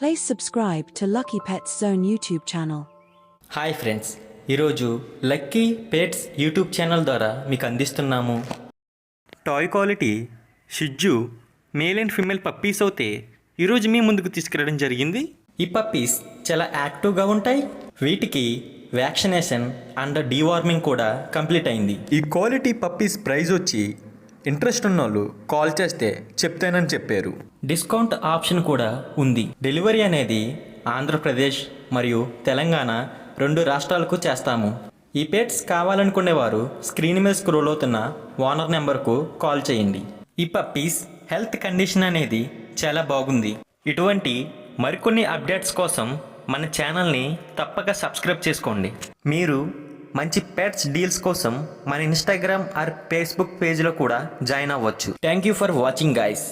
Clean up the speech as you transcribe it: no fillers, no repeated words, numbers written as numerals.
Please subscribe to Lucky Pets Zone YouTube channel. Hi friends, ఈరోజు lucky pets YouTube channel ద్వారా మీకు అందిస్తున్నాము toy quality షిజ్జు male and female puppies అయితే ఈరోజు మీ ముందుకు తీసుకురావడం జరిగింది. ఈ పప్పీస్ చాలా యాక్టివ్గా ఉంటాయి. వీటికి వ్యాక్సినేషన్ అండ్ డీవార్మింగ్ కూడా కంప్లీట్ అయింది. ఈ క్వాలిటీ పప్పీస్ ప్రైస్ వచ్చి ఇంట్రెస్ట్ ఉన్నోళ్ళు కాల్ చేస్తే చెప్తానని చెప్పారు. డిస్కౌంట్ ఆప్షన్ కూడా ఉంది. డెలివరీ అనేది ఆంధ్రప్రదేశ్ మరియు తెలంగాణ 2 రాష్ట్రాలకు చేస్తాము. ఈ పెట్స్ కావాలనుకునేవారు స్క్రీన్ మీద స్క్రోల్ అవుతున్న ఓనర్ నెంబర్కు కాల్ చేయండి. ఈ పప్పీస్ హెల్త్ కండిషన్ అనేది చాలా బాగుంది. ఇటువంటి మరికొన్ని అప్డేట్స్ కోసం మన ఛానల్ని తప్పక సబ్స్క్రైబ్ చేసుకోండి. మీరు మంచి పెట్స్ డీల్స్ కోసం మన ఇన్స్టాగ్రామ్ ఆర్ ఫేస్బుక్ పేజ్లో కూడా జాయిన్ అవ్వచ్చు. Thank you for watching guys.